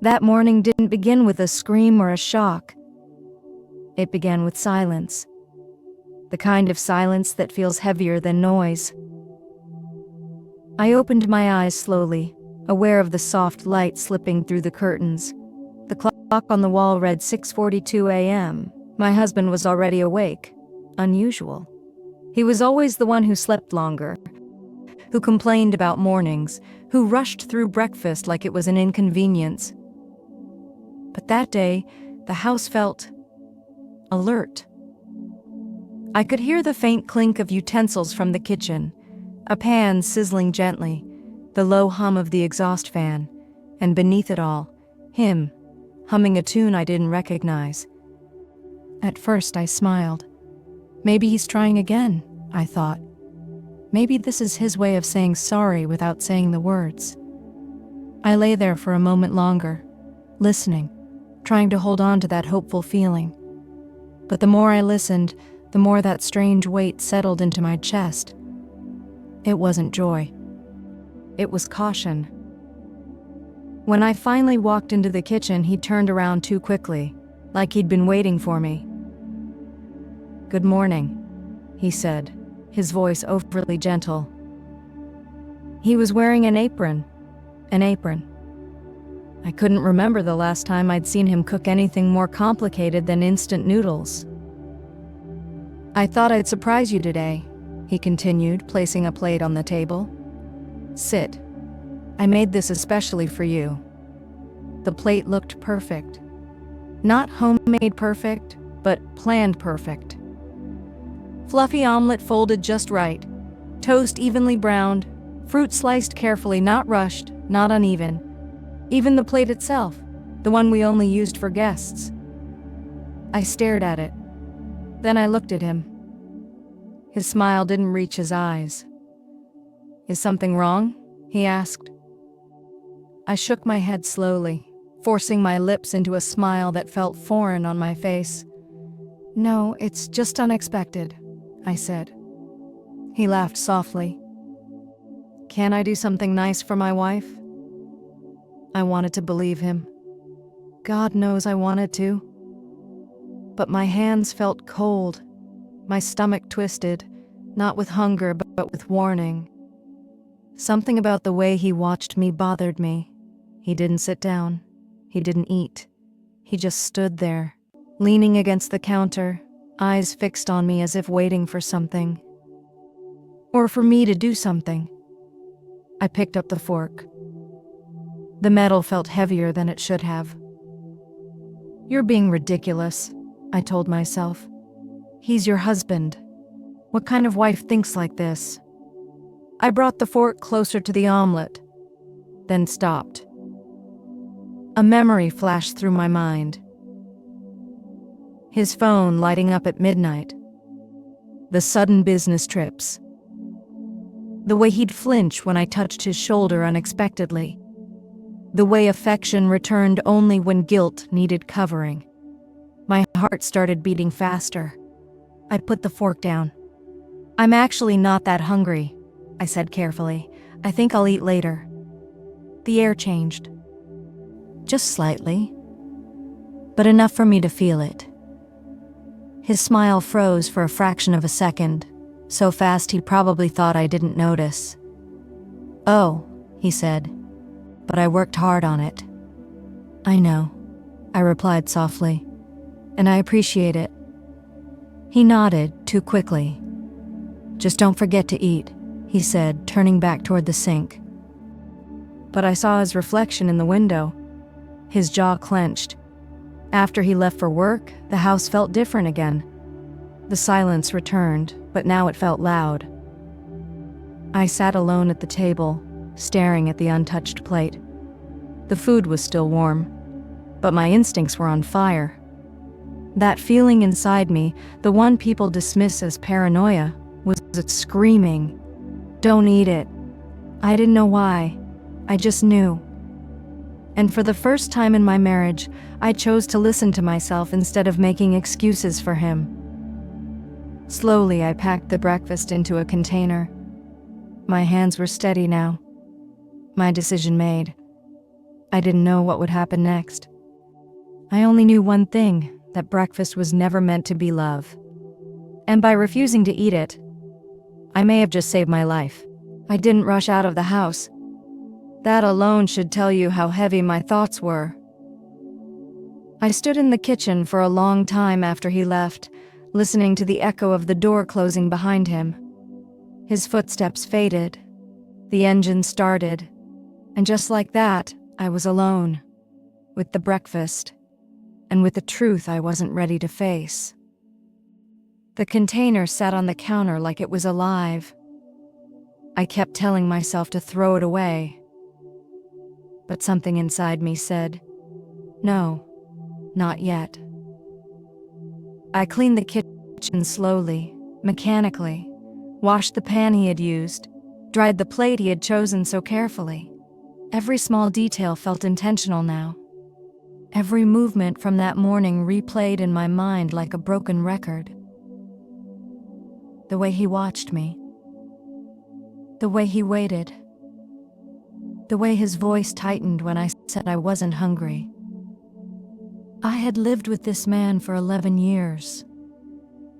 That morning didn't begin with a scream or a shock. It began with silence. The kind of silence that feels heavier than noise. I opened my eyes slowly, aware of the soft light slipping through the curtains. The clock on the wall read 6:42 a.m. My husband was already awake. Unusual. He was always the one who slept longer, who complained about mornings, who rushed through breakfast like it was an inconvenience. But that day, the house felt alert. I could hear the faint clink of utensils from the kitchen, a pan sizzling gently, the low hum of the exhaust fan, and beneath it all, him, humming a tune I didn't recognize. At first I smiled. Maybe he's trying again, I thought. Maybe this is his way of saying sorry without saying the words. I lay there for a moment longer, listening, trying to hold on to that hopeful feeling. But the more I listened, the more that strange weight settled into my chest. It wasn't joy. It was caution. When I finally walked into the kitchen, he turned around too quickly, like he'd been waiting for me. "Good morning," he said, his voice overly gentle. He was wearing an apron. I couldn't remember the last time I'd seen him cook anything more complicated than instant noodles. "I thought I'd surprise you today," he continued, placing a plate on the table. "Sit. I made this especially for you." The plate looked perfect. Not homemade perfect, but planned perfect. Fluffy omelet folded just right, toast evenly browned, fruit sliced carefully, not rushed, not uneven. Even the plate itself, the one we only used for guests. I stared at it. Then I looked at him. His smile didn't reach his eyes. "Is something wrong?" he asked. I shook my head slowly, forcing my lips into a smile that felt foreign on my face. "No, it's just unexpected," I said. He laughed softly. "Can I do something nice for my wife?" I wanted to believe him. God knows I wanted to. But my hands felt cold, my stomach twisted, not with hunger but with warning. Something about the way he watched me bothered me. He didn't sit down. He didn't eat. He just stood there, leaning against the counter, eyes fixed on me as if waiting for something. Or for me to do something. I picked up the fork. The metal felt heavier than it should have. "You're being ridiculous," I told myself. "He's your husband. What kind of wife thinks like this?" I brought the fork closer to the omelet, then stopped. A memory flashed through my mind. His phone lighting up at midnight. The sudden business trips. The way he'd flinch when I touched his shoulder unexpectedly. The way affection returned only when guilt needed covering. My heart started beating faster. I put the fork down. "I'm actually not that hungry," I said carefully. "I think I'll eat later." The air changed. Just slightly, but enough for me to feel it. His smile froze for a fraction of a second, so fast he probably thought I didn't notice. "Oh," he said, "but I worked hard on it." "I know," I replied softly, "and I appreciate it." He nodded too quickly. "Just don't forget to eat," he said, turning back toward the sink. But I saw his reflection in the window. His jaw clenched. After he left for work, the house felt different again. The silence returned, but now it felt loud. I sat alone at the table, staring at the untouched plate. The food was still warm, but my instincts were on fire. That feeling inside me, the one people dismiss as paranoia, was screaming, "Don't eat it." I didn't know why. I just knew. And for the first time in my marriage, I chose to listen to myself instead of making excuses for him. Slowly, I packed the breakfast into a container. My hands were steady now. My decision made. I didn't know what would happen next. I only knew one thing, that breakfast was never meant to be love. And by refusing to eat it, I may have just saved my life. I didn't rush out of the house. That alone should tell you how heavy my thoughts were. I stood in the kitchen for a long time after he left, listening to the echo of the door closing behind him. His footsteps faded. The engine started. And just like that, I was alone. With the breakfast. And with the truth I wasn't ready to face. The container sat on the counter like it was alive. I kept telling myself to throw it away. But something inside me said, no, not yet. I cleaned the kitchen slowly, mechanically, washed the pan he had used, dried the plate he had chosen so carefully. Every small detail felt intentional now. Every movement from that morning replayed in my mind like a broken record. The way he watched me. The way he waited. The way his voice tightened when I said I wasn't hungry. I had lived with this man for 11 years,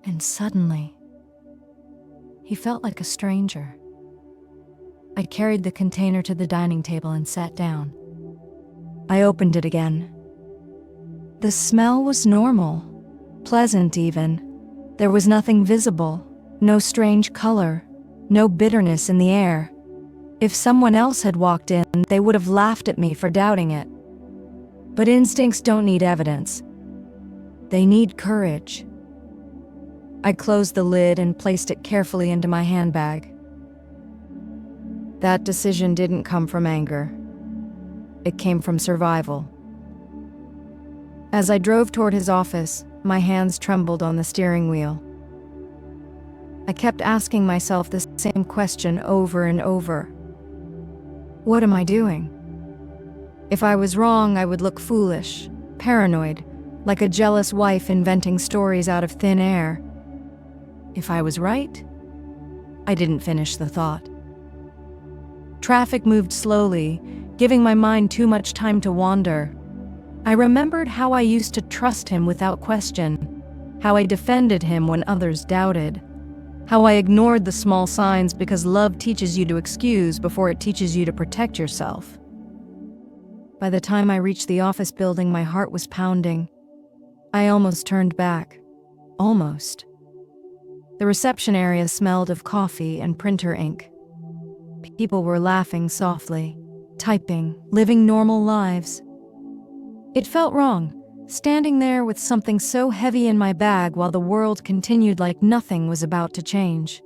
and suddenly, he felt like a stranger. I carried the container to the dining table and sat down. I opened it again. The smell was normal, pleasant even. There was nothing visible, no strange color, no bitterness in the air. If someone else had walked in, they would have laughed at me for doubting it. But instincts don't need evidence. They need courage. I closed the lid and placed it carefully into my handbag. That decision didn't come from anger. It came from survival. As I drove toward his office, my hands trembled on the steering wheel. I kept asking myself the same question over and over. What am I doing? If I was wrong, I would look foolish, paranoid, like a jealous wife inventing stories out of thin air. If I was right, I didn't finish the thought. Traffic moved slowly, giving my mind too much time to wander. I remembered how I used to trust him without question, how I defended him when others doubted, how I ignored the small signs because love teaches you to excuse before it teaches you to protect yourself. By the time I reached the office building, my heart was pounding. I almost turned back. Almost. The reception area smelled of coffee and printer ink. People were laughing softly, typing, living normal lives. It felt wrong, standing there with something so heavy in my bag while the world continued like nothing was about to change.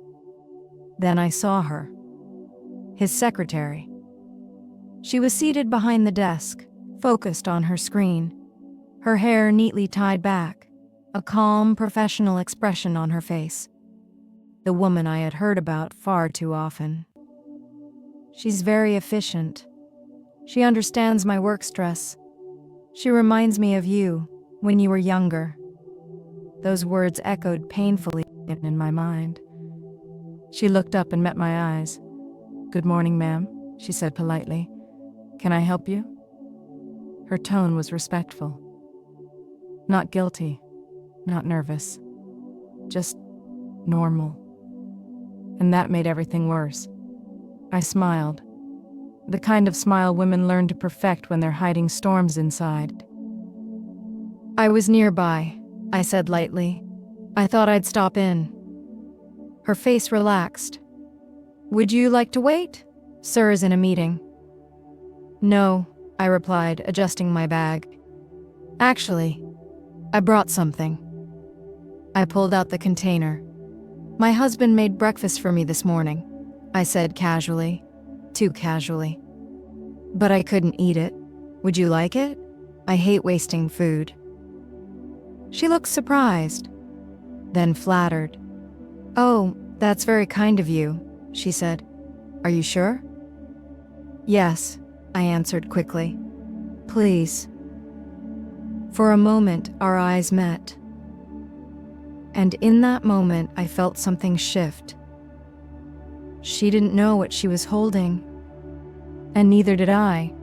Then I saw her. His secretary. She was seated behind the desk, focused on her screen, her hair neatly tied back, a calm, professional expression on her face. The woman I had heard about far too often. She's very efficient. She understands my work stress. She reminds me of you, when you were younger. Those words echoed painfully in my mind. She looked up and met my eyes. "Good morning, ma'am," she said politely. "Can I help you?" Her tone was respectful. Not guilty, not nervous. Just normal. And that made everything worse. I smiled. The kind of smile women learn to perfect when they're hiding storms inside. "I was nearby," I said lightly. "I thought I'd stop in." Her face relaxed. "Would you like to wait? Sir is in a meeting." "No," I replied, adjusting my bag. "Actually, I brought something." I pulled out the container. "My husband made breakfast for me this morning," I said casually. Too casually. "But I couldn't eat it. Would you like it? I hate wasting food." She looked surprised, then flattered. "Oh, that's very kind of you," she said. "Are you sure?" "Yes," I answered quickly. "Please." For a moment, our eyes met. And in that moment, I felt something shift. She didn't know what she was holding, and neither did I.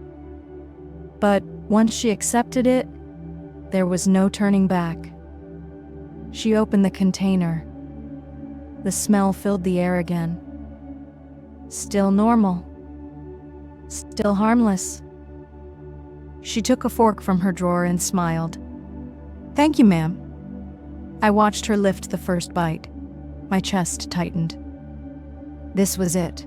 But once she accepted it, there was no turning back. She opened the container. The smell filled the air again. Still normal. Still harmless. She took a fork from her drawer and smiled. "Thank you, ma'am." I watched her lift the first bite. My chest tightened. This was it.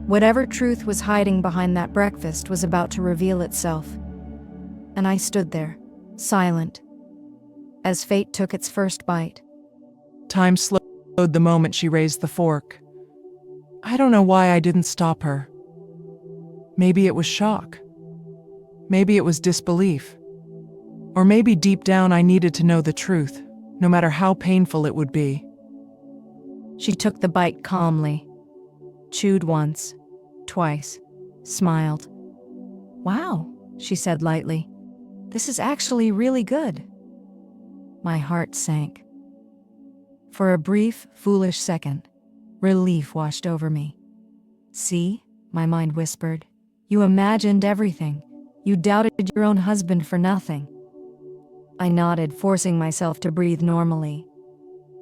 Whatever truth was hiding behind that breakfast was about to reveal itself. And I stood there, silent, as fate took its first bite. Time slowed the moment she raised the fork. I don't know why I didn't stop her. Maybe it was shock. Maybe it was disbelief. Or maybe deep down I needed to know the truth, no matter how painful it would be. She took the bite calmly, chewed once, twice, smiled. "Wow," she said lightly. "This is actually really good." My heart sank. For a brief, foolish second, relief washed over me. "See," my mind whispered, "you imagined everything. You doubted your own husband for nothing." I nodded, forcing myself to breathe normally.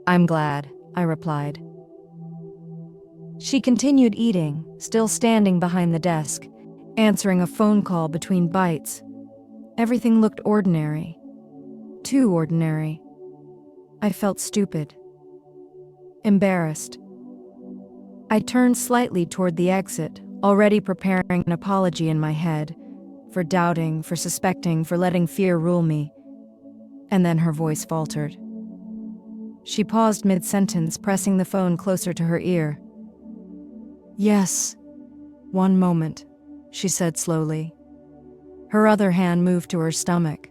"I'm glad," I replied. She continued eating, still standing behind the desk, answering a phone call between bites. Everything looked ordinary. Too ordinary. I felt stupid. Embarrassed. I turned slightly toward the exit, already preparing an apology in my head, for doubting, for suspecting, for letting fear rule me. And then her voice faltered. She paused mid-sentence, pressing the phone closer to her ear. "Yes, one moment," she said slowly. Her other hand moved to her stomach.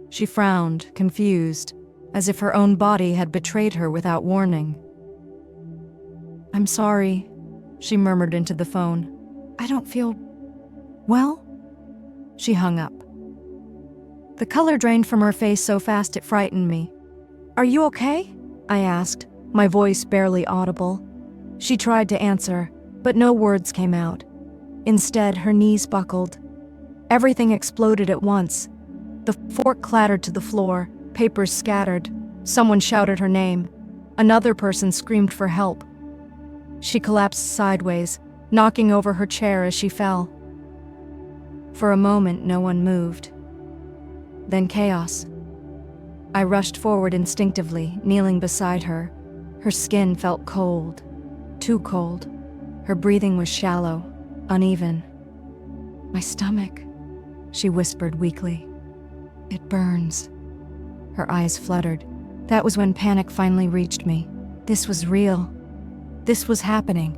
She frowned, confused, as if her own body had betrayed her without warning. "I'm sorry," she murmured into the phone. "I don't feel well." She hung up. The color drained from her face so fast it frightened me. "Are you okay?" I asked, my voice barely audible. She tried to answer, but no words came out. Instead, her knees buckled. Everything exploded at once. The fork clattered to the floor, papers scattered. Someone shouted her name. Another person screamed for help. She collapsed sideways, knocking over her chair as she fell. For a moment, no one moved. Then chaos. I rushed forward instinctively, kneeling beside her. Her skin felt cold, too cold. Her breathing was shallow, uneven. "My stomach," she whispered weakly. "It burns." Her eyes fluttered. That was when panic finally reached me. This was real. This was happening.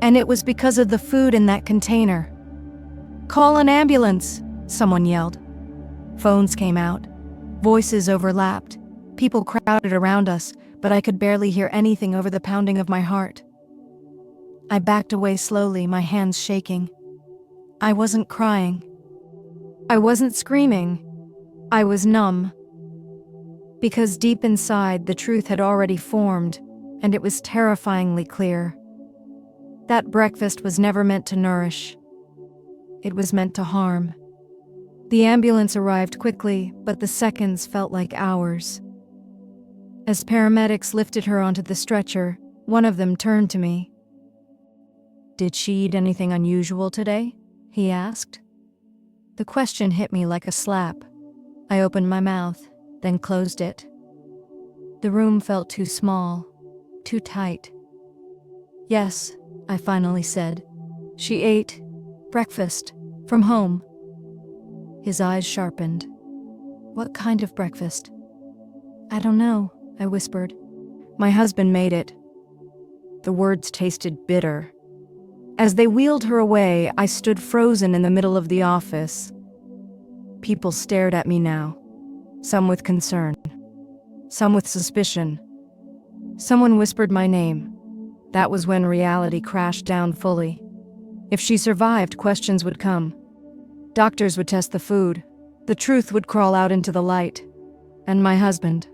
And it was because of the food in that container. "Call an ambulance," someone yelled. Phones came out. Voices overlapped. People crowded around us, but I could barely hear anything over the pounding of my heart. I backed away slowly, my hands shaking. I wasn't crying. I wasn't screaming. I was numb. Because deep inside, the truth had already formed, and it was terrifyingly clear. That breakfast was never meant to nourish. It was meant to harm. The ambulance arrived quickly, but the seconds felt like hours. As paramedics lifted her onto the stretcher, one of them turned to me. "Did she eat anything unusual today?" he asked. The question hit me like a slap. I opened my mouth, then closed it. The room felt too small, too tight. "Yes," I finally said. "She ate breakfast from home." His eyes sharpened. "What kind of breakfast?" "I don't know," I whispered. "My husband made it." The words tasted bitter. As they wheeled her away, I stood frozen in the middle of the office. People stared at me now, some with concern, some with suspicion. Someone whispered my name. That was when reality crashed down fully. If she survived, questions would come. Doctors would test the food. The truth would crawl out into the light. And my husband,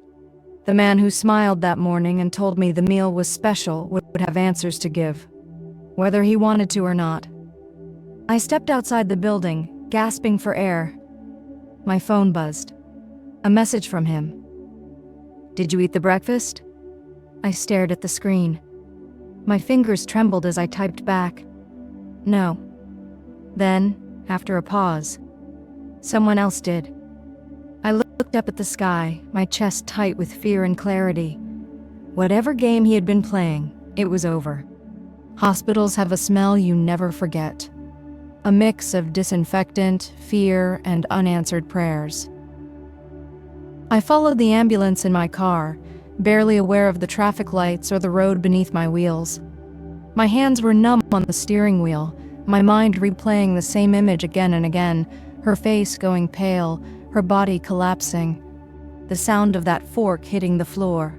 the man who smiled that morning and told me the meal was special, would have answers to give, whether he wanted to or not. I stepped outside the building, gasping for air. My phone buzzed. A message from him. "Did you eat the breakfast?" I stared at the screen. My fingers trembled as I typed back, "No." Then, after a pause, "Someone else did." I looked up at the sky, my chest tight with fear and clarity. Whatever game he had been playing, it was over. Hospitals have a smell you never forget. A mix of disinfectant, fear, and unanswered prayers. I followed the ambulance in my car, barely aware of the traffic lights or the road beneath my wheels. My hands were numb on the steering wheel, my mind replaying the same image again and again, her face going pale, her body collapsing, the sound of that fork hitting the floor.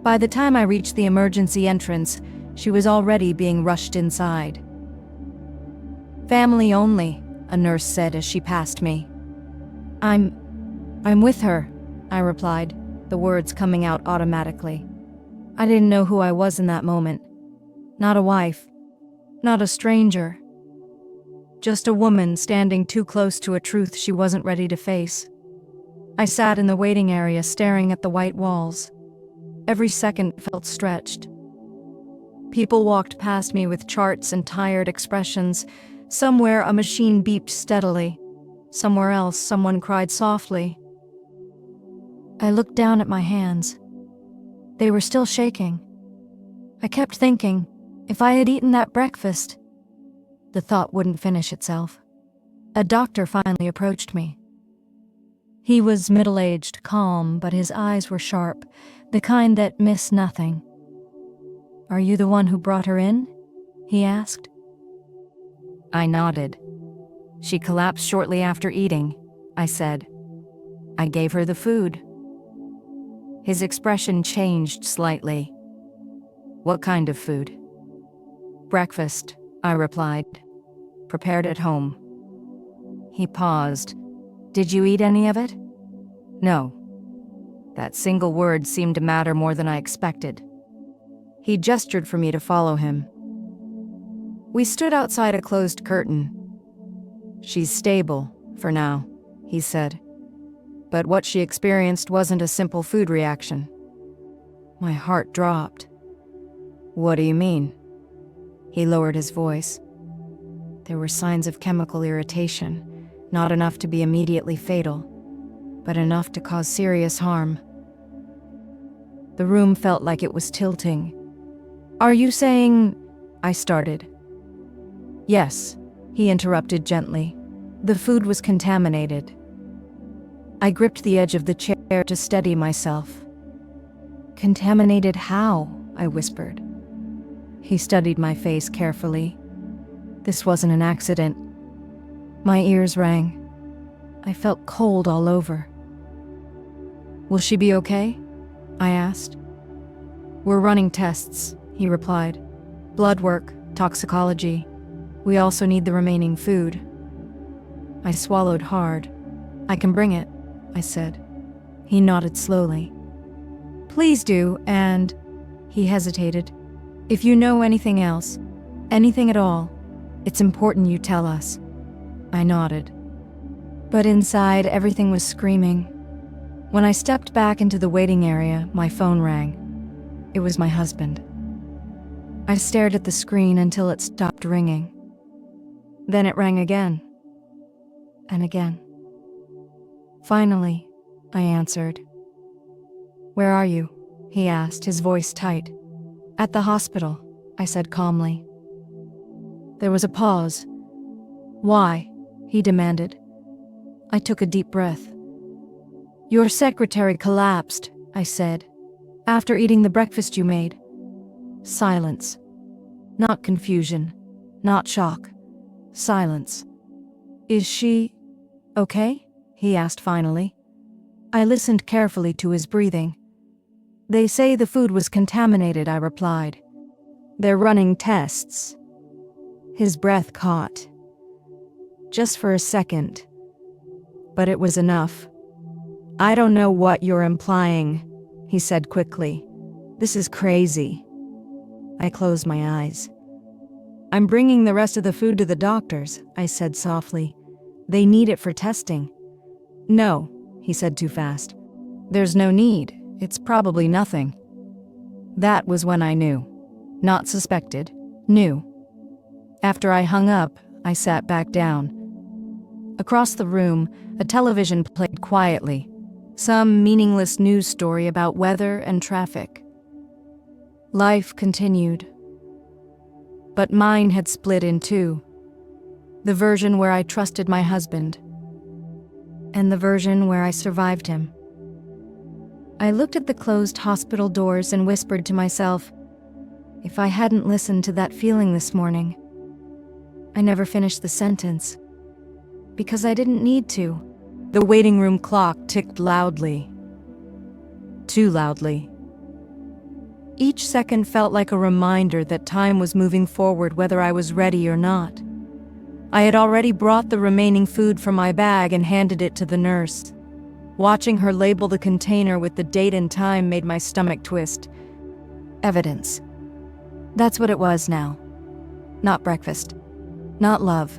By the time I reached the emergency entrance, she was already being rushed inside. "Family only," a nurse said as she passed me. I'm with her," I replied, the words coming out automatically. I didn't know who I was in that moment. Not a wife. Not a stranger. Just a woman standing too close to a truth she wasn't ready to face. I sat in the waiting area staring at the white walls. Every second felt stretched. People walked past me with charts and tired expressions. Somewhere a machine beeped steadily. Somewhere else someone cried softly. I looked down at my hands. They were still shaking. I kept thinking, if I had eaten that breakfast. The thought wouldn't finish itself. A doctor finally approached me. He was middle-aged, calm, but his eyes were sharp, the kind that miss nothing. "Are you the one who brought her in?" he asked. I nodded. "She collapsed shortly after eating," I said. "I gave her the food." His expression changed slightly. "What kind of food?" "Breakfast," I replied. "Prepared at home." He paused. "Did you eat any of it?" "No." That single word seemed to matter more than I expected. He gestured for me to follow him. We stood outside a closed curtain. "She's stable, for now," he said. "But what she experienced wasn't a simple food reaction." My heart dropped. "What do you mean?" He lowered his voice. There were signs of chemical irritation, not enough to be immediately fatal, but enough to cause serious harm. The room felt like it was tilting. "Are you saying—" I started. "Yes," he interrupted gently. "The food was contaminated." I gripped the edge of the chair to steady myself. "Contaminated how?" I whispered. He studied my face carefully. This wasn't an accident. My ears rang. I felt cold all over. "Will she be okay?" I asked. "We're running tests," he replied. "Blood work, toxicology. We also need the remaining food." I swallowed hard. "I can bring it," I said. He nodded slowly. "Please do, and—" he hesitated. "If you know anything else, anything at all, it's important you tell us." I nodded. But inside, everything was screaming. When I stepped back into the waiting area, my phone rang. It was my husband. I stared at the screen until it stopped ringing. Then it rang again. And again. Finally, I answered. "Where are you?" he asked, his voice tight. "At the hospital," I said calmly. There was a pause. "Why?" he demanded. I took a deep breath. "Your secretary collapsed," I said, "after eating the breakfast you made." Silence. Not confusion, not shock. Silence. "Is she okay?" he asked finally. I listened carefully to his breathing. "They say the food was contaminated," I replied. "They're running tests." His breath caught. Just for a second. But it was enough. "I don't know what you're implying," he said quickly. "This is crazy." I closed my eyes. I'm bringing the rest of the food to the doctors, I said softly. They need it for testing. No, he said too fast. There's no need. It's probably nothing. That was when I knew. Not suspected. Knew. After I hung up, I sat back down. Across the room, a television played quietly. Some meaningless news story about weather and traffic. Life continued. But mine had split in two. The version where I trusted my husband, and the version where I survived him. I looked at the closed hospital doors and whispered to myself, if I hadn't listened to that feeling this morning. I never finished the sentence, because I didn't need to. The waiting room clock ticked loudly. Too loudly. Each second felt like a reminder that time was moving forward whether I was ready or not. I had already brought the remaining food from my bag and handed it to the nurse. Watching her label the container with the date and time made my stomach twist. Evidence. That's what it was now. Not breakfast. Not love.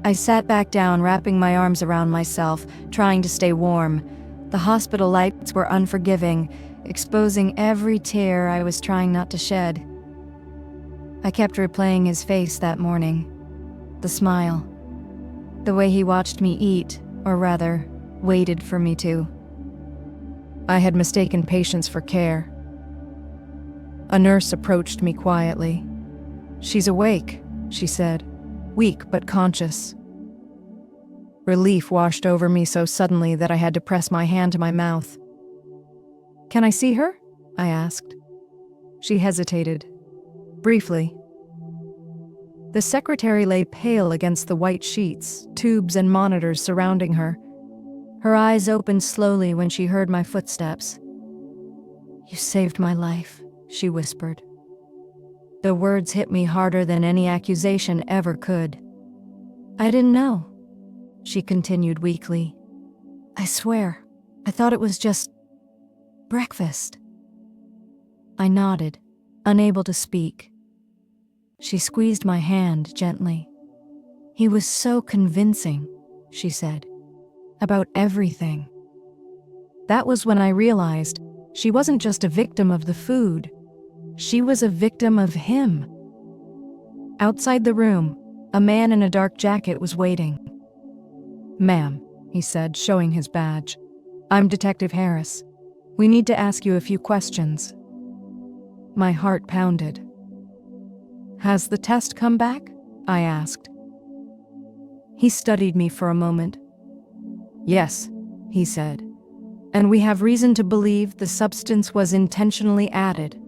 I sat back down, wrapping my arms around myself, trying to stay warm. The hospital lights were unforgiving, exposing every tear I was trying not to shed. I kept replaying his face that morning. The smile. The way he watched me eat, or rather, waited for me to. I had mistaken patience for care. A nurse approached me quietly. She's awake, she said, weak but conscious. Relief washed over me so suddenly that I had to press my hand to my mouth. Can I see her? I asked. She hesitated. Briefly. The secretary lay pale against the white sheets, tubes and monitors surrounding her. Her eyes opened slowly when she heard my footsteps. You saved my life, she whispered. The words hit me harder than any accusation ever could. I didn't know, she continued weakly. I swear, I thought it was just breakfast. I nodded, unable to speak. She squeezed my hand gently. He was so convincing, she said, about everything. That was when I realized she wasn't just a victim of the food. She was a victim of him. Outside the room, a man in a dark jacket was waiting. Ma'am, he said, showing his badge. I'm Detective Harris. We need to ask you a few questions. My heart pounded. Has the test come back? I asked. He studied me for a moment. Yes, he said, and we have reason to believe the substance was intentionally added.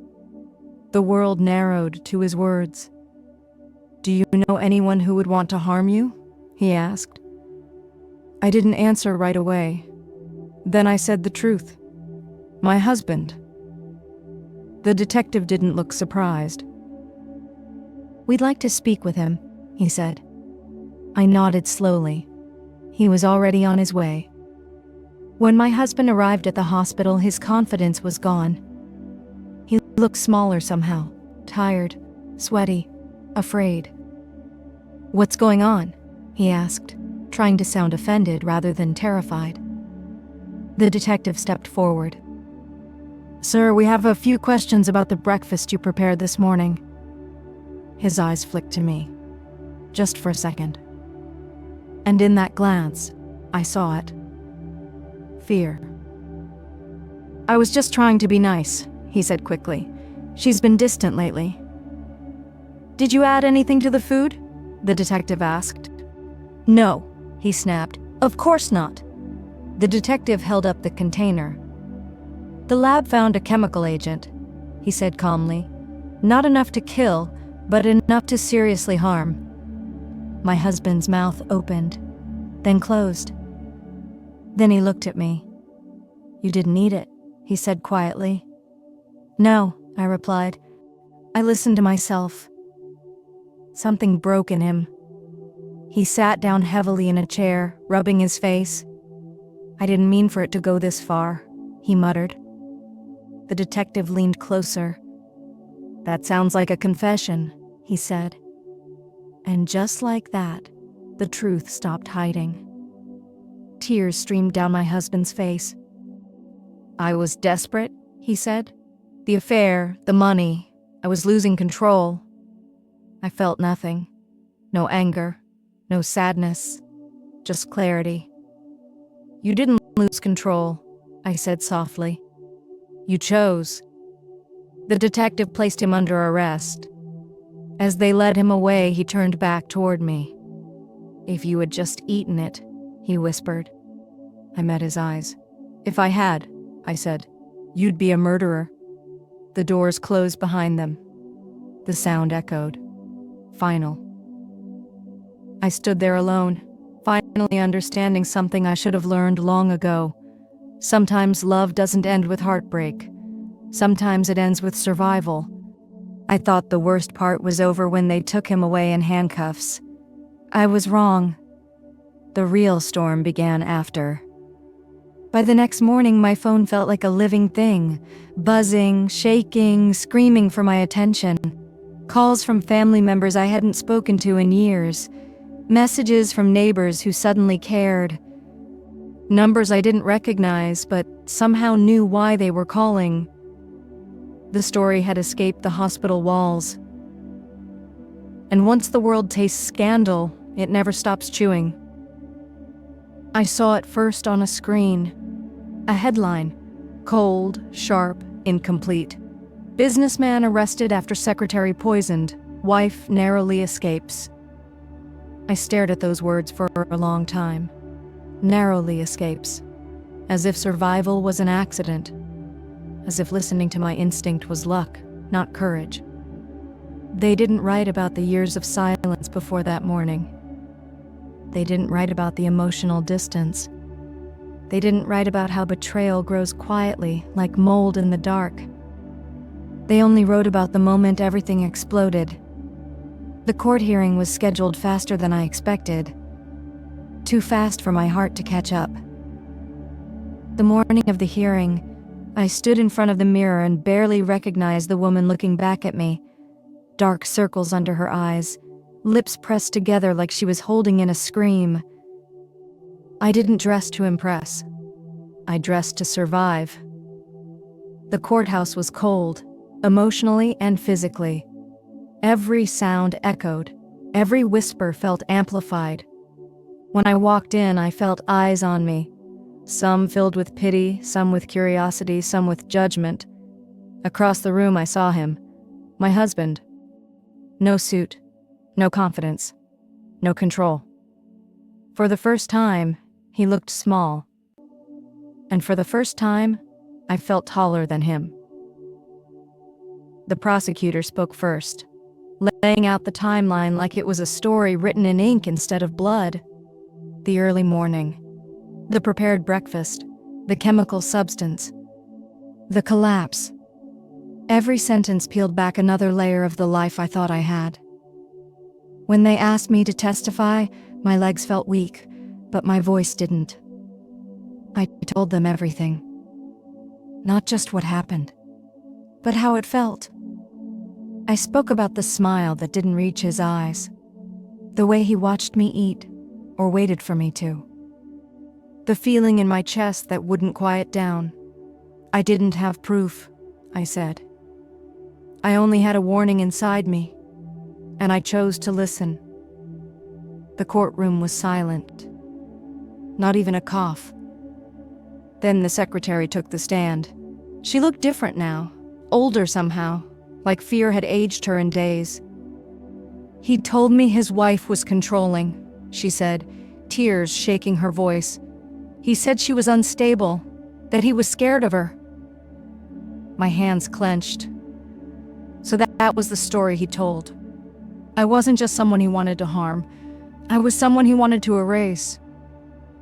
The world narrowed to his words. Do you know anyone who would want to harm you? He asked. I didn't answer right away. Then I said the truth. My husband. The detective didn't look surprised. We'd like to speak with him, he said. I nodded slowly. He was already on his way. When my husband arrived at the hospital, his confidence was gone. He looked smaller somehow, tired, sweaty, afraid. What's going on? He asked, trying to sound offended rather than terrified. The detective stepped forward. Sir, we have a few questions about the breakfast you prepared this morning. His eyes flicked to me, just for a second. And in that glance, I saw it. Fear. I was just trying to be nice, he said quickly. She's been distant lately. Did you add anything to the food? The detective asked. No, he snapped. Of course not. The detective held up the container. The lab found a chemical agent, he said calmly. Not enough to kill, but enough to seriously harm. My husband's mouth opened, then closed. Then he looked at me. You didn't need it, he said quietly. No, I replied. I listened to myself. Something broke in him. He sat down heavily in a chair, rubbing his face. I didn't mean for it to go this far, he muttered. The detective leaned closer. That sounds like a confession, he said. And just like that, the truth stopped hiding. Tears streamed down my husband's face. I was desperate, he said. The affair, the money, I was losing control. I felt nothing. No anger, no sadness, just clarity. You didn't lose control, I said softly. You chose. The detective placed him under arrest. As they led him away, he turned back toward me. If you had just eaten it, he whispered. I met his eyes. If I had, I said, you'd be a murderer. The doors closed behind them. The sound echoed. Final. I stood there alone, finally understanding something I should have learned long ago. Sometimes love doesn't end with heartbreak. Sometimes it ends with survival. I thought the worst part was over when they took him away in handcuffs. I was wrong. The real storm began after. By the next morning, my phone felt like a living thing, buzzing, shaking, screaming for my attention. Calls from family members I hadn't spoken to in years. Messages from neighbors who suddenly cared. Numbers I didn't recognize, but somehow knew why they were calling. The story had escaped the hospital walls. And once the world tastes scandal, it never stops chewing. I saw it first on a screen. A headline. Cold, sharp, incomplete. Businessman arrested after secretary poisoned. Wife narrowly escapes. I stared at those words for a long time. Narrowly escapes. As if survival was an accident. As if listening to my instinct was luck, not courage. They didn't write about the years of silence before that morning. They didn't write about the emotional distance. They didn't write about how betrayal grows quietly, like mold in the dark. They only wrote about the moment everything exploded. The court hearing was scheduled faster than I expected. Too fast for my heart to catch up. The morning of the hearing, I stood in front of the mirror and barely recognized the woman looking back at me. Dark circles under her eyes, lips pressed together like she was holding in a scream. I didn't dress to impress. I dressed to survive. The courthouse was cold, emotionally and physically. Every sound echoed. Every whisper felt amplified. When I walked in, I felt eyes on me. Some filled with pity, some with curiosity, some with judgment. Across the room I saw him. My husband. No suit. No confidence. No control. For the first time, he looked small. And for the first time, I felt taller than him. The prosecutor spoke first, laying out the timeline like it was a story written in ink instead of blood. The early morning. The prepared breakfast, the chemical substance, the collapse. Every sentence peeled back another layer of the life I thought I had. When they asked me to testify, my legs felt weak, but my voice didn't. I told them everything. Not just what happened, but how it felt. I spoke about the smile that didn't reach his eyes, the way he watched me eat, or waited for me to. The feeling in my chest that wouldn't quiet down. I didn't have proof, I said. I only had a warning inside me, and I chose to listen. The courtroom was silent. Not even a cough. Then the secretary took the stand. She looked different now, older somehow, like fear had aged her in days. He told me his wife was controlling, she said, tears shaking her voice. He said she was unstable, that he was scared of her. My hands clenched. So that was the story he told. I wasn't just someone he wanted to harm. I was someone he wanted to erase.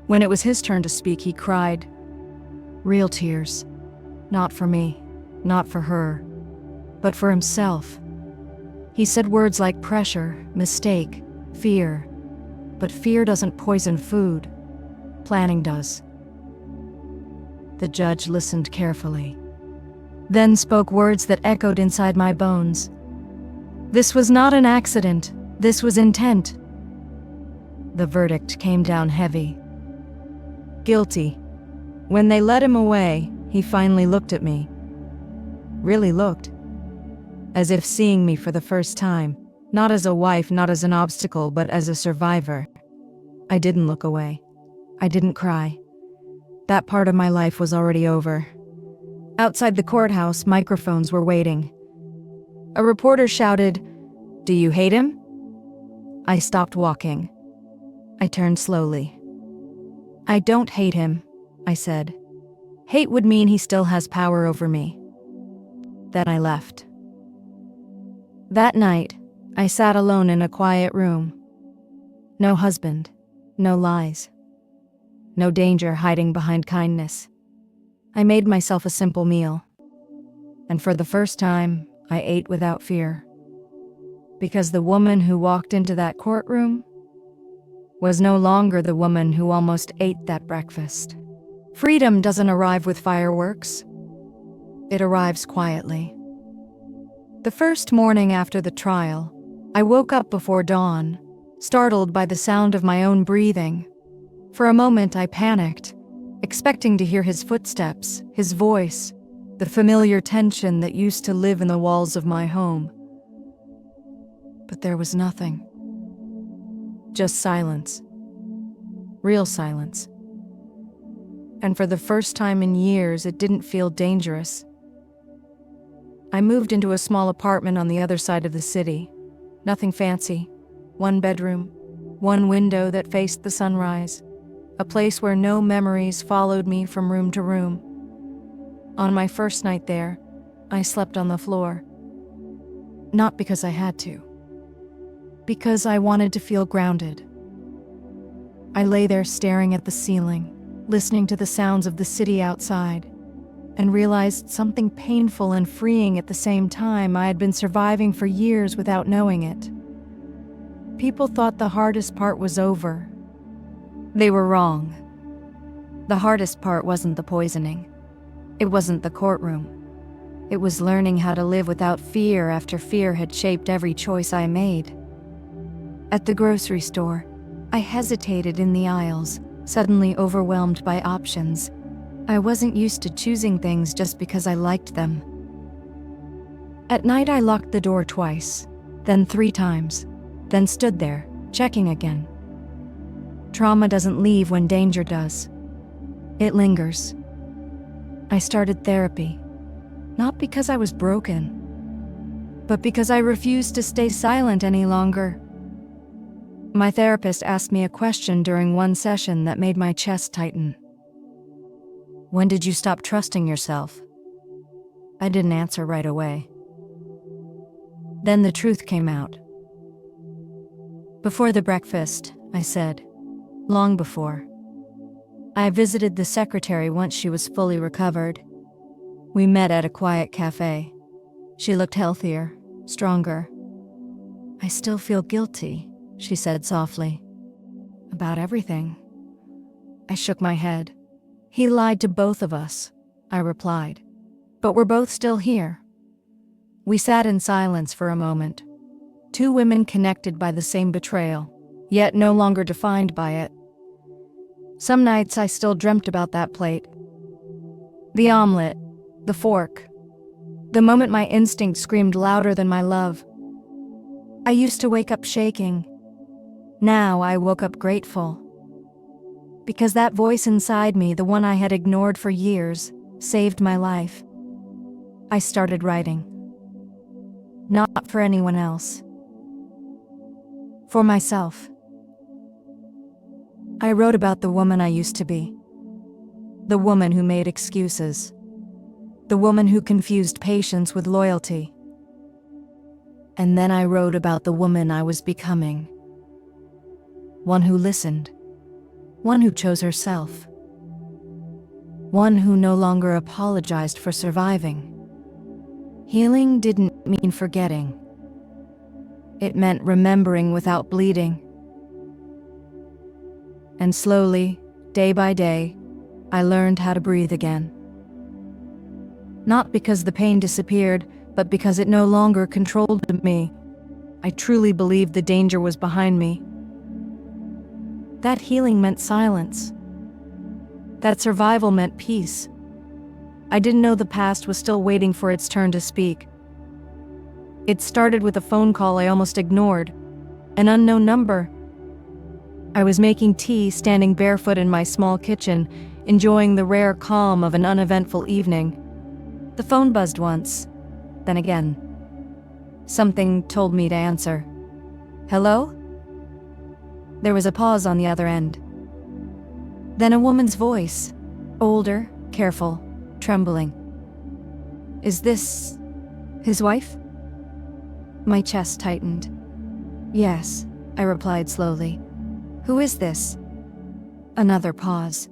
When it was his turn to speak, he cried. Real tears. Not for me, not for her, but for himself. He said words like pressure, mistake, fear. But fear doesn't poison food. Planning does. The judge listened carefully, then spoke words that echoed inside my bones. This was not an accident. This was intent. The verdict came down heavy. Guilty. When they led him away, he finally looked at me. Really looked. As if seeing me for the first time, not as a wife, not as an obstacle, but as a survivor. I didn't look away. I didn't cry. That part of my life was already over. Outside the courthouse, microphones were waiting. A reporter shouted, "Do you hate him?" I stopped walking. I turned slowly. "I don't hate him," I said. "Hate would mean he still has power over me." Then I left. That night, I sat alone in a quiet room. No husband, no lies. No danger hiding behind kindness. I made myself a simple meal. And for the first time, I ate without fear. Because the woman who walked into that courtroom was no longer the woman who almost ate that breakfast. Freedom doesn't arrive with fireworks. It arrives quietly. The first morning after the trial, I woke up before dawn, startled by the sound of my own breathing. For a moment I panicked, expecting to hear his footsteps, his voice, the familiar tension that used to live in the walls of my home. But there was nothing. Just silence. Real silence. And for the first time in years, it didn't feel dangerous. I moved into a small apartment on the other side of the city. Nothing fancy. One bedroom, one window that faced the sunrise. A place where no memories followed me from room to room. On my first night there, I slept on the floor. Not because I had to. Because I wanted to feel grounded. I lay there staring at the ceiling, listening to the sounds of the city outside, and realized something painful and freeing at the same time. I had been surviving for years without knowing it. People thought the hardest part was over. They were wrong. The hardest part wasn't the poisoning. It wasn't the courtroom. It was learning how to live without fear after fear had shaped every choice I made. At the grocery store, I hesitated in the aisles, suddenly overwhelmed by options. I wasn't used to choosing things just because I liked them. At night, I locked the door twice, then 3 times, then stood there, checking again. Trauma doesn't leave when danger does. It lingers. I started therapy, not because I was broken, but because I refused to stay silent any longer. My therapist asked me a question during one session that made my chest tighten. When did you stop trusting yourself? I didn't answer right away. Then the truth came out. Before the breakfast, I said, long before. I visited the secretary once she was fully recovered. We met at a quiet cafe. She looked healthier, stronger. I still feel guilty, she said softly. About everything. I shook my head. He lied to both of us, I replied. But we're both still here. We sat in silence for a moment. 2 women connected by the same betrayal, yet no longer defined by it. Some nights I still dreamt about that plate. The omelet, the fork, the moment my instinct screamed louder than my love. I used to wake up shaking. Now I woke up grateful. Because that voice inside me, the one I had ignored for years, saved my life. I started writing. Not for anyone else. For myself. I wrote about the woman I used to be. The woman who made excuses. The woman who confused patience with loyalty. And then I wrote about the woman I was becoming. One who listened. One who chose herself. One who no longer apologized for surviving. Healing didn't mean forgetting. It meant remembering without bleeding. And slowly, day by day, I learned how to breathe again. Not because the pain disappeared, but because it no longer controlled me. I truly believed the danger was behind me. That healing meant silence. That survival meant peace. I didn't know the past was still waiting for its turn to speak. It started with a phone call I almost ignored. An unknown number. I was making tea, standing barefoot in my small kitchen, enjoying the rare calm of an uneventful evening. The phone buzzed once, then again. Something told me to answer. Hello? There was a pause on the other end. Then a woman's voice, older, careful, trembling. Is this his wife? My chest tightened. Yes, I replied slowly. Who is this? Another pause.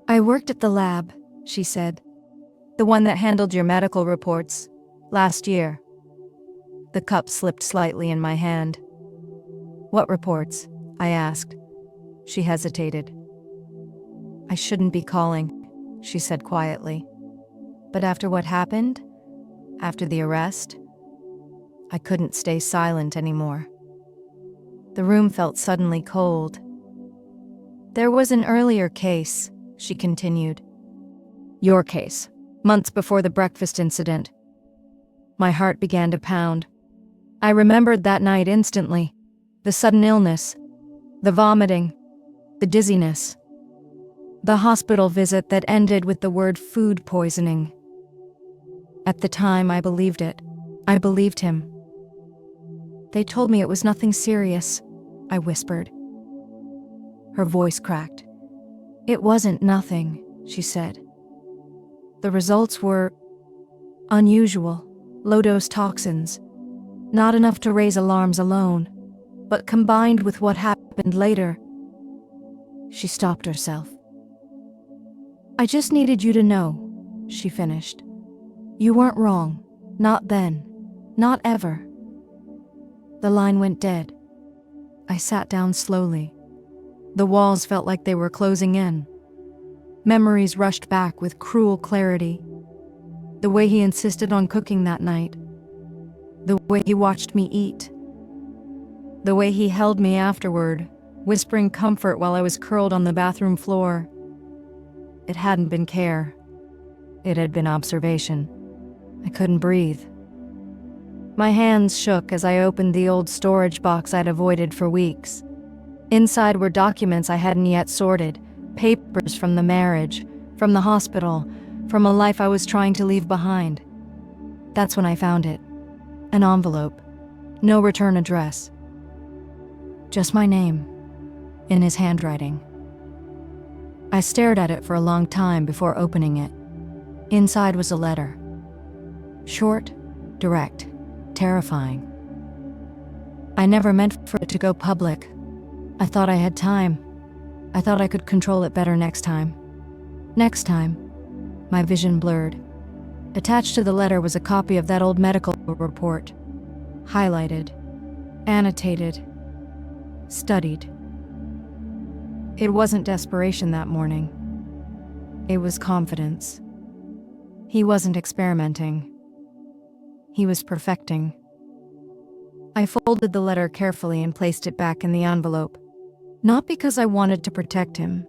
I worked at the lab, she said. The one that handled your medical reports. Last year. The cup slipped slightly in my hand. What reports? I asked. She hesitated. I shouldn't be calling, she said quietly. But after what happened, after the arrest, I couldn't stay silent anymore. The room felt suddenly cold. There was an earlier case, she continued. Your case, months before the breakfast incident. My heart began to pound. I remembered that night instantly. The sudden illness, the vomiting, the dizziness. The hospital visit that ended with the word food poisoning. At the time, I believed it. I believed him. They told me it was nothing serious, I whispered. Her voice cracked. It wasn't nothing, she said. The results were unusual, low-dose toxins. Not enough to raise alarms alone, but combined with what happened later. She stopped herself. I just needed you to know, she finished. You weren't wrong. Not then. Not ever. The line went dead. I sat down slowly. The walls felt like they were closing in. Memories rushed back with cruel clarity. The way he insisted on cooking that night. The way he watched me eat. The way he held me afterward, whispering comfort while I was curled on the bathroom floor. It hadn't been care. It had been observation. I couldn't breathe. My hands shook as I opened the old storage box I'd avoided for weeks. Inside were documents I hadn't yet sorted, papers from the marriage, from the hospital, from a life I was trying to leave behind. That's when I found it. An envelope. No return address. Just my name, in his handwriting. I stared at it for a long time before opening it. Inside was a letter. Short, direct, terrifying. I never meant for it to go public. I thought I had time. I thought I could control it better next time. Next time, my vision blurred. Attached to the letter was a copy of that old medical report. Highlighted, annotated, studied. It wasn't desperation that morning. It was confidence. He wasn't experimenting. He was perfecting. I folded the letter carefully and placed it back in the envelope. Not because I wanted to protect him,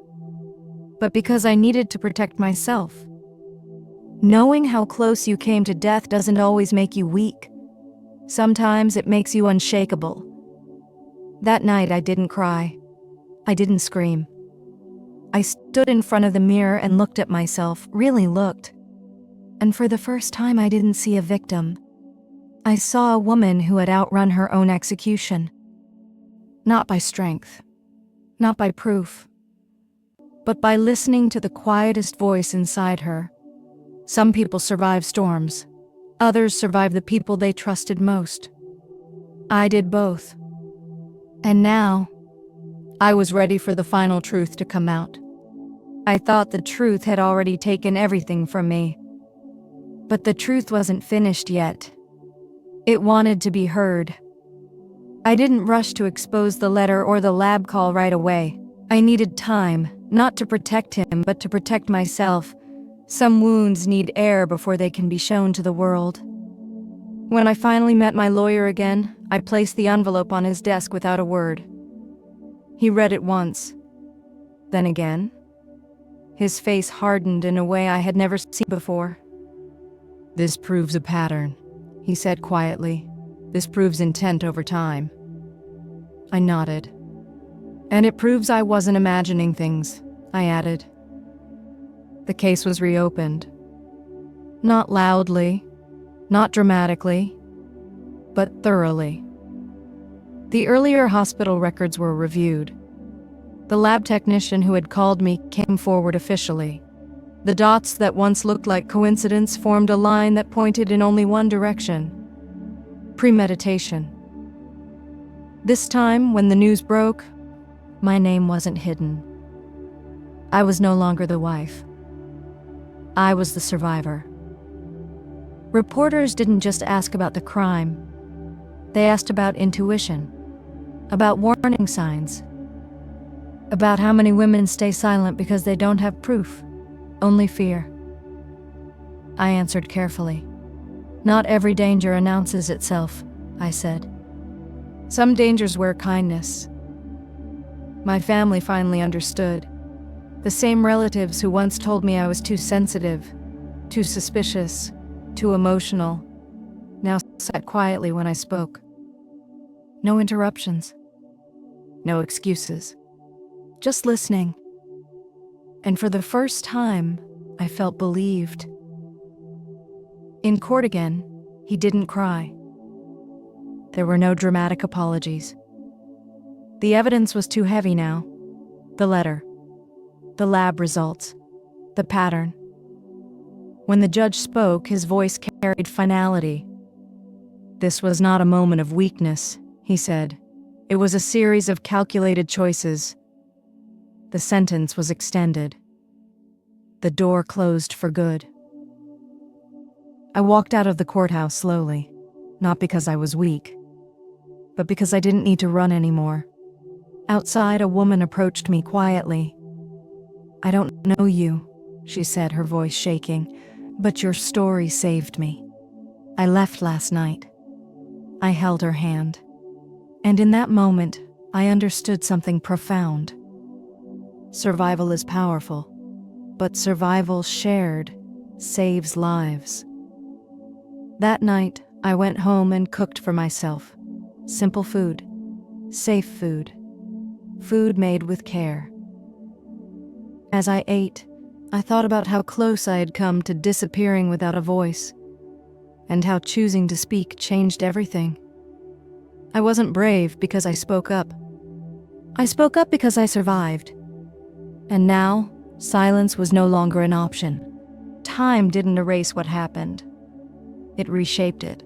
but because I needed to protect myself. Knowing how close you came to death doesn't always make you weak. Sometimes it makes you unshakable. That night I didn't cry. I didn't scream. I stood in front of the mirror and looked at myself, really looked. And for the first time I didn't see a victim. I saw a woman who had outrun her own execution. Not by strength, not by proof, but by listening to the quietest voice inside her. Some people survive storms. Others survive the people they trusted most. I did both. And now, I was ready for the final truth to come out. I thought the truth had already taken everything from me. But the truth wasn't finished yet. It wanted to be heard. I didn't rush to expose the letter or the lab call right away. I needed time, not to protect him, but to protect myself. Some wounds need air before they can be shown to the world. When I finally met my lawyer again, I placed the envelope on his desk without a word. He read it once, then again. His face hardened in a way I had never seen before. "This proves a pattern," he said quietly. "This proves intent over time." I nodded. "And it proves I wasn't imagining things," I added. The case was reopened. Not loudly, not dramatically, but thoroughly. The earlier hospital records were reviewed. The lab technician who had called me came forward officially. The dots that once looked like coincidence formed a line that pointed in only one direction: premeditation. This time, when the news broke, my name wasn't hidden. I was no longer the wife. I was the survivor. Reporters didn't just ask about the crime. They asked about intuition, about warning signs, about how many women stay silent because they don't have proof, only fear. I answered carefully. "Not every danger announces itself," I said. "Some dangers wear kindness." My family finally understood. The same relatives who once told me I was too sensitive, too suspicious, too emotional, now sat quietly when I spoke. No interruptions. No excuses. Just listening. And for the first time, I felt believed. In court again, he didn't cry. There were no dramatic apologies. The evidence was too heavy now. The letter, the lab results, the pattern. When the judge spoke, his voice carried finality. "This was not a moment of weakness," he said. "It was a series of calculated choices." The sentence was extended. The door closed for good. I walked out of the courthouse slowly, not because I was weak, but because I didn't need to run anymore. Outside, a woman approached me quietly. "I don't know you," she said, her voice shaking, "but your story saved me. I left last night." I held her hand. And in that moment, I understood something profound. Survival is powerful, but survival shared saves lives. That night, I went home and cooked for myself. Simple food, safe food, food made with care. As I ate, I thought about how close I had come to disappearing without a voice, and how choosing to speak changed everything. I wasn't brave because I spoke up. I spoke up because I survived. And now, silence was no longer an option. Time didn't erase what happened. It reshaped it.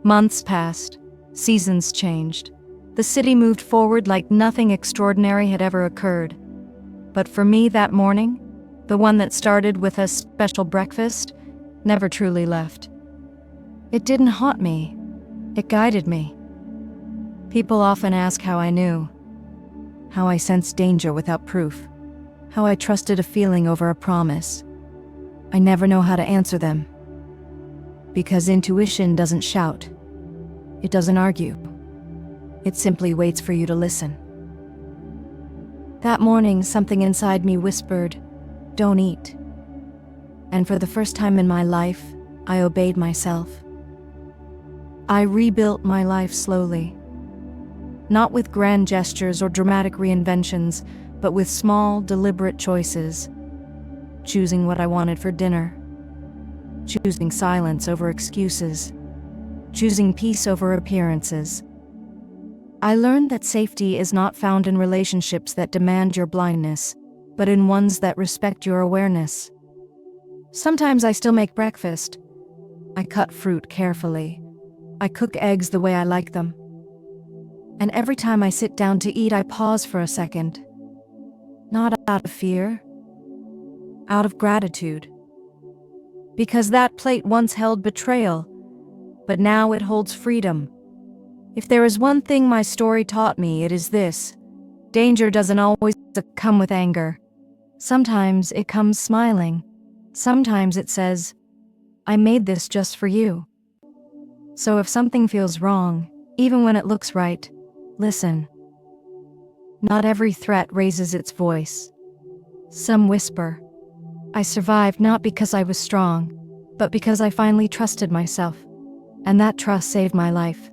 Months passed. Seasons changed. The city moved forward like nothing extraordinary had ever occurred. But for me that morning, the one that started with a special breakfast, never truly left. It didn't haunt me. It guided me. People often ask how I knew, how I sensed danger without proof, how I trusted a feeling over a promise. I never know how to answer them. Because intuition doesn't shout. It doesn't argue. It simply waits for you to listen. That morning, something inside me whispered, "Don't eat." And for the first time in my life, I obeyed myself. I rebuilt my life slowly. Not with grand gestures or dramatic reinventions, but with small, deliberate choices. Choosing what I wanted for dinner. Choosing silence over excuses. Choosing peace over appearances. I learned that safety is not found in relationships that demand your blindness, but in ones that respect your awareness. Sometimes I still make breakfast. I cut fruit carefully. I cook eggs the way I like them. And every time I sit down to eat, I pause for a second. Not out of fear, out of gratitude. Because that plate once held betrayal, but now it holds freedom. If there is one thing my story taught me, it is this: danger doesn't always come with anger. Sometimes it comes smiling. Sometimes it says, "I made this just for you." So if something feels wrong, even when it looks right, listen. Not every threat raises its voice. Some whisper. I survived not because I was strong, but because I finally trusted myself. And that trust saved my life.